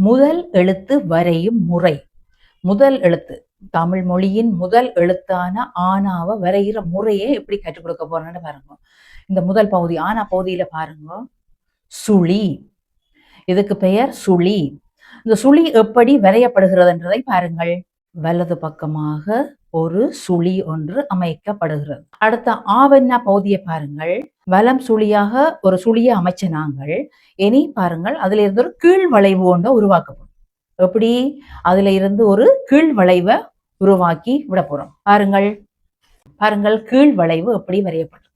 முதல் எழுத்து வரையும் முறை. முதல் எழுத்து, தமிழ் மொழியின் முதல் எழுத்தான ஆனாவை வரைகிற முறையை எப்படி கற்றுக் கொடுக்க போறேன்னு பாருங்க. இந்த முதல் பகுதி ஆனா பகுதியில பாருங்க, சுழி. இதுக்கு பெயர் சுழி. இந்த சுழி எப்படி வரையப்படுகிறது என்றதை பாருங்கள். வலது பக்கமாக ஒரு சுழி ஒன்று அமைக்கப்படுகிறது. அடுத்த ஆவண்ணா பகுதியை பாருங்கள். வலம் சுழியாக ஒரு சுழியை அமைச்ச நாங்கள் இனி பாருங்கள், அதுல இருந்து ஒரு கீழ் வளைவு ஒன்றை உருவாக்கப்படும். எப்படி அதுல இருந்து ஒரு கீழ் வளைவை உருவாக்கி விட போறோம். பாருங்கள் பாருங்கள் கீழ் வளைவு எப்படி வரையப்படும்.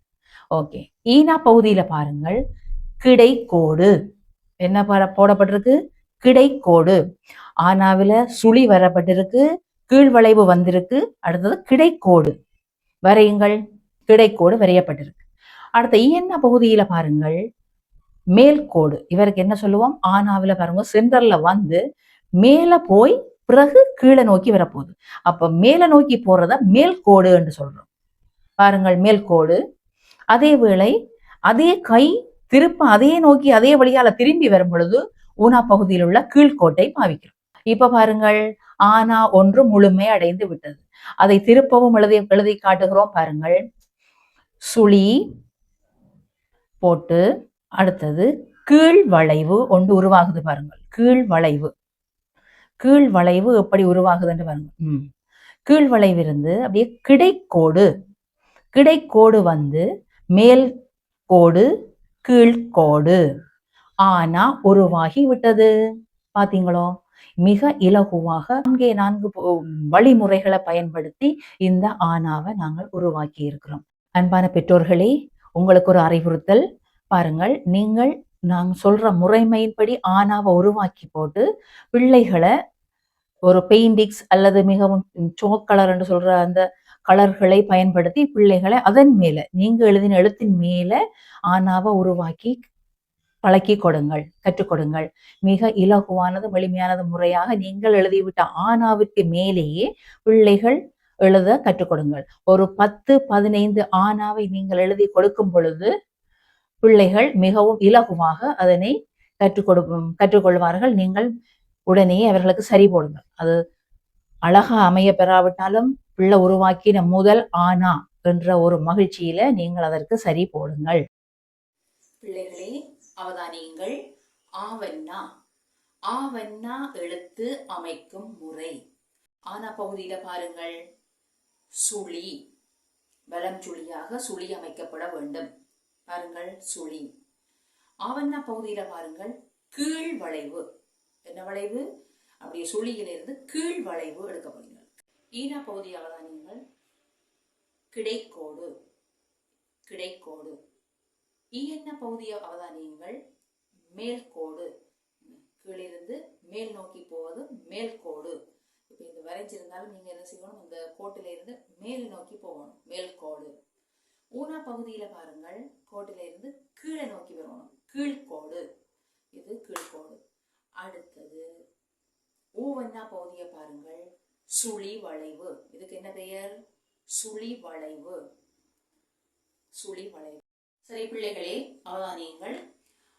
ஓகே, ஈனா பகுதியில பாருங்கள், கிடைக்கோடு என்ன போடப்பட்டிருக்கு? கிடைக்கோடு. ஆனாவில சுழி வரப்பட்டிருக்கு, கீழ்வளைவு வந்திருக்கு, அடுத்தது கிடைக்கோடு வரையுங்கள். கிடைக்கோடு வரையப்பட்டிருக்கு. அடுத்த என்ன பகுதியில பாருங்கள், மேல்கோடு. இவருக்கு என்ன சொல்லுவோம்? ஆனாவில பாருங்க, சென்டர்ல வந்து மேல போய் பிறகு கீழே நோக்கி வரப்போகுது. அப்ப மேல நோக்கி போறத மேல்கோடு என்று சொல்றோம். பாருங்கள், மேல்கோடு. அதே வேளை அதே கை திருப்ப அதே நோக்கி அதே வழியால திரும்பி வரும் பொழுது ஊனா பகுதியில் உள்ள கீழ்கோட்டை பாவிக்கிறோம். இப்ப பாருங்கள், ஆனா ஒன்று முழுமை அடைந்து விட்டது. அதை திருப்பவும் எழுதி காட்டுகிறோம். பாருங்கள், சுழி போட்டு அடுத்தது கீழ் வளைவு ஒன்று உருவாகுது. பாருங்கள், கீழ் வளைவு. கீழ் வளைவு எப்படி உருவாகுதுன்னு பாருங்க. கீழ் வளைவு இருந்து அப்படியே கிடைக்கோடு. கிடைக்கோடு வந்து மேல் கோடு, கீழ்கோடு. ஆனா உருவாகி விட்டது. பாத்தீங்களோ? மிக இலகுவாக 4 வழிமுறைகளை பயன்படுத்தி இந்த ஆனாவை நாங்கள் உருவாக்கி இருக்கிறோம். அன்பான பெற்றோர்களே, உங்களுக்கு ஒரு அறிவுறுத்தல். பாருங்கள், நீங்கள் நாங்கள் சொல்ற முறைமையின்படி ஆனாவை உருவாக்கி போட்டு பிள்ளைகளை ஒரு பெயிண்டிக்ஸ் அல்லது மிகவும் சோக் கலர் என்று சொல்ற அந்த கலர்களை பயன்படுத்தி பிள்ளைகளை அதன் மேல நீங்க எழுதின எழுத்தின் மேல ஆனாவை உருவாக்கி பழக்கி கொடுங்கள், கற்றுக் கொடுங்கள். மிக இலகுவானது, எளிமையானது முறையாக நீங்கள் எழுதிவிட்ட ஆனாவிற்கு மேலேயே பிள்ளைகள் எழுத கற்றுக் கொடுங்கள். ஒரு 10-15 ஆனாவை நீங்கள் கொடுக்கும் பொழுது பிள்ளைகள் மிகவும் இலகுவாக அதனை கற்றுக்கொள்வார்கள். நீங்கள் உடனே அவர்களுக்கு சரி போடுங்கள். அது அழகா அமைய பெறாவிட்டாலும் பிள்ளை உருவாக்கின முதல் ஆனா என்ற ஒரு மகிழ்ச்சியில நீங்கள் அதற்கு சரி போடுங்கள். பிள்ளைகளே, அவதானியுங்கள். ஆவண்ணா. ஆவண்ணா எழுத்து அமைக்கும் முறை. ஆனா பகுதியில பாருங்கள், சுழி. வலம் சுழியாக சுழி அமைக்கப்பட வேண்டும். பாருங்கள், சுழி. ஆவண்ணா பகுதியில பாருங்கள், கீழ் வளைவு. என்ன வளைவு? அப்படியே சுழியிலிருந்து கீழ் வளைவு எடுக்கப்படுகிறது. ஈனா பகுதியாக தான் நீங்கள் கிடைக்கோடு. கிடைக்கோடு. என்ன பகுதியை அவதானியுங்கள், மேல்கோடு. கீழிருந்து மேல் நோக்கி போவது மேல்கோடு. இப்ப இந்த வரைஞ்சிருந்தாலும் நீங்க என்ன செய்யணும், இந்த கோட்டில இருந்து மேல் நோக்கி போகணும், மேல்கோடு. ஊனா பகுதியில பாருங்கள், கோட்டில இருந்து கீழே நோக்கி வரணும், கீழ்கோடு. இது கீழ்கோடு. அடுத்தது ஊவண்ணா பகுதியை பாருங்கள், சுழி வளைவு. இதுக்கு என்ன பெயர்? சுழி வளைவு. சுழி வளைவு. சரி பிள்ளைகளே, அவதானியுங்கள்.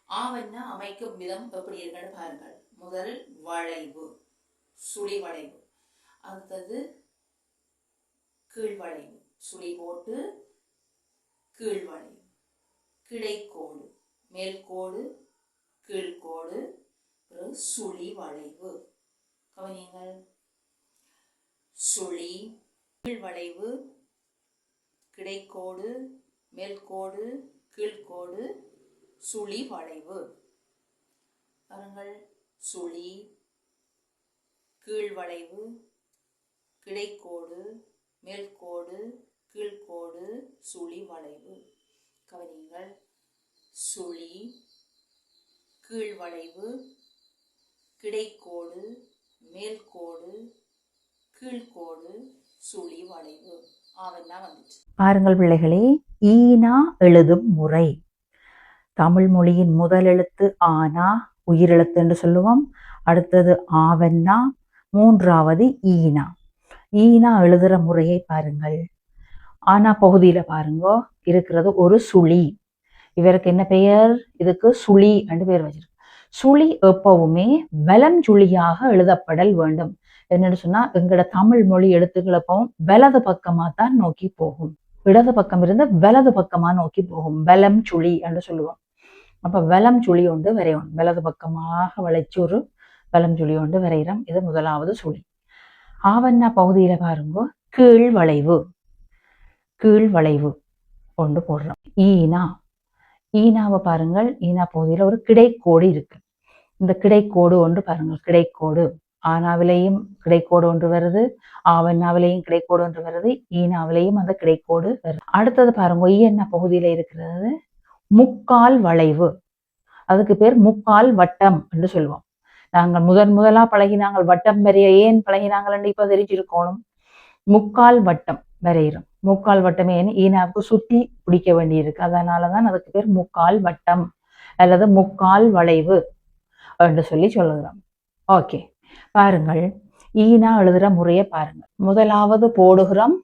ஆவண்ணா அமைக்கும் விதம் எப்படி இருக்குன்னு பாருங்கள். முதல் வளைவு, சுழி வளைவு. அடுத்தது கீழ்வளைவு, சுழி போட்டு கீழ்வளைவு. கிடைக்கோடு, மேல்கோடு, கீழ்கோடு, சுழி வளைவு. கவனியுங்கள், சுழி, கீழ்வளைவு, கிடைக்கோடு, மேல்கோடு, கீழ்கோடு, சுழி வளைவு. பாருங்கள், சுழி, கீழ்வளைவு, கிடைக்கோடு, மேல்கோடு, கீழ்கோடு, சுழி வளைவு. கவனியுங்கள், சுழி, கீழ்வளைவு, கிடைக்கோடு, மேல்கோடு, கீழ்கோடு, சுழி வளைவு. ஆவண்ணா வந்துச்சு. பாருங்கள் பிள்ளைகளே, ஈனா எழுதும் முறை. தமிழ் மொழியின் முதல் எழுத்து ஆனா, உயிரெழுத்து என்று சொல்லுவோம். அடுத்தது ஆவண்ணா, மூன்றாவது ஈனா. ஈனா எழுதுற முறையை பாருங்கள். ஆனா பகுதியில பாருங்க, இருக்கிறது ஒரு சுழி. இவருக்கு என்ன பெயர்? இதுக்கு சுழி என்று பெயர் வச்சிருக்கு. சுழி எப்பவுமே வலம் சுழியாக எழுதப்படல் வேண்டும். என்னன்னு சொன்னா எங்கட தமிழ் மொழி எழுத்துக்கள் எப்பவும் வலது பக்கமா தான் நோக்கி போகும். இடது பக்கம் இருந்து வலது பக்கமா நோக்கி போகும். வலம் சுழி என்று சொல்லுவோம். அப்ப வலம் சுழி ஒன்று வரையணும். வலது பக்கமாக வளைச்சு ஒரு வலம் சுழி ஒன்று வரைகிறோம். இது முதலாவது சுழி. ஆவண்ணா பகுதியில பாருங்க கீழ் வளைவு. கீழ் வளைவு கொண்டு போடுறோம். ஈனா. ஈனாவை பாருங்கள். ஈனா பகுதியில ஒரு கிடைக்கோடு இருக்கு. இந்த கிடைக்கோடு ஒன்று பாருங்கள். கிடைக்கோடு ஆனாவிலையும் கிடைக்கோடு ஒன்று வருது. ஆவண்ணாவிலையும் கிடைக்கோடு ஒன்று வருது. ஈனாவிலையும் அந்த கிடைக்கோடு வருது. அடுத்தது பாருங்க ஈயண்ணா பகுதியில இருக்கிறது முக்கால் வளைவு. அதுக்கு பேர் முக்கால் வட்டம் என்று சொல்லுவோம். நாங்கள் முதலா பழகினாங்கள் வட்டம் வரைய ஏன் பழகினாங்கள் இப்ப தெரிஞ்சிருக்கணும். முக்கால் வட்டம் வரைகிறோம். முக்கால் வட்டம் ஏன் ஈனாவுக்கு சுத்தி பிடிக்க வேண்டியிருக்கு. அதனாலதான் அதுக்கு பேர் முக்கால் வட்டம் அல்லது முக்கால் வளைவு என்று சொல்லி சொல்லுகிறோம். ஓகே, பாருங்கள் ஈனா எழுதுற முறையை பாருங்கள். முதலாவது போடுகிறோம்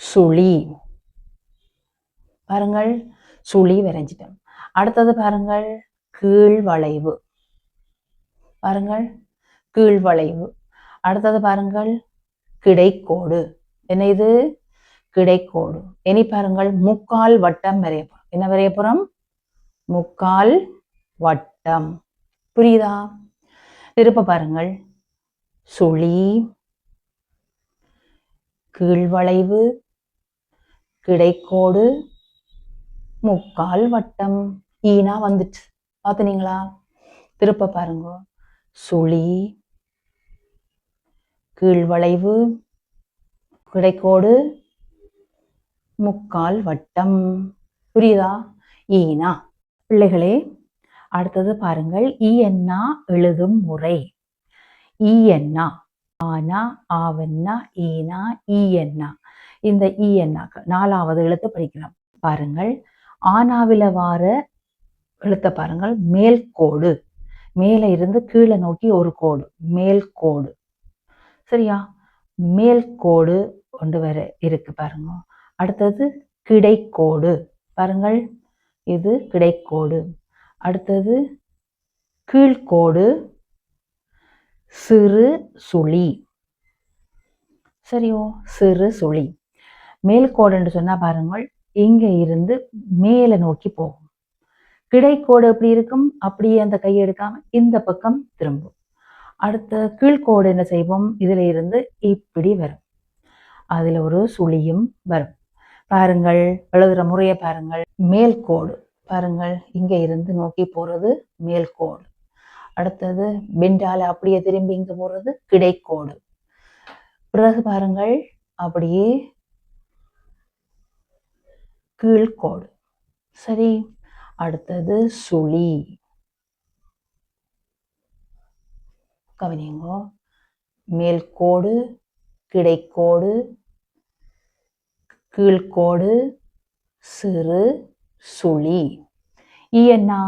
சுழி. பாருங்கள் சுழி வரைஞ்சிட்டோம். அடுத்தது பாருங்கள் கீழ் வளைவு. பாருங்கள் கீழ் வளைவு. அடுத்தது பாருங்கள் கிடைக்கோடு. என்ன இது? கிடைக்கோடு. இனி பாருங்கள் முக்கால் வட்டம் வரையப்போம். என்ன வரையப்புறம்? முக்கால் வட்டம். புரியுதா? திருப்ப பாருங்கள் சுழி, கீழ்வளைவு, கிடைக்கோடு, முக்கால் வட்டம். ஈனா வந்துட்டு பாத்துனீங்களா? திருப்ப பாருங்க சுழி, கீழ்வளைவு, கிடைக்கோடு, முக்கால் வட்டம். புரியுதா? ஈனா. பிள்ளைகளே, அடுத்தது பாருங்கள் ஈயண்ணா எழுதும் முறை. ஈயண்ணா ஆனா, ஆவண்ணா, ஈனா, ஈயண்ணா. இந்த ஈயண்ணாக்கு 4வது எழுத்து படிக்கலாம். பாருங்கள் ஆனாவில வார எழுத்த பாருங்கள் மேல்கோடு. மேல இருந்து கீழே நோக்கி ஒரு கோடு, மேல்கோடு. சரியா? மேல்கோடு கொண்டு வர இருக்கு பாருங்க. அடுத்தது கிடைக்கோடு. பாருங்கள் இது கிடைக்கோடு. அடுத்தது கீழ்கோடு, சிறு சுழி. சரியோ? சிறு சுழி. மேல்கோடு என்று சொன்னா பாருங்கள் இங்க இருந்து மேல நோக்கி போகும். கிடைக்கோடு எப்படி இருக்கும்? அப்படியே அந்த கையை எடுக்காம இந்த பக்கம் திரும்பும். அடுத்த கீழ்கோடு என்ன செய்வோம்? இதுல இருந்து இப்படி வரும். அதுல ஒரு சுழியும் வரும். பாருங்கள் எழுதுற முறையை பாருங்கள். மேல்கோடு பாருங்கள் இங்க இருந்து நோக்கி போறது மேல்கோடு. அடுத்தது பெண்டால அப்படியே திரும்பி இங்க போறது கிடைக்கோடு. பிறகு பாருங்கள் அப்படியே கீழ்கோடு. சரி, அடுத்தது சுழி. கவனிங்கோ, மேல்கோடு, கிடைக்கோடு, கீழ்கோடு, சிறு சுழி. ஈயண்ணா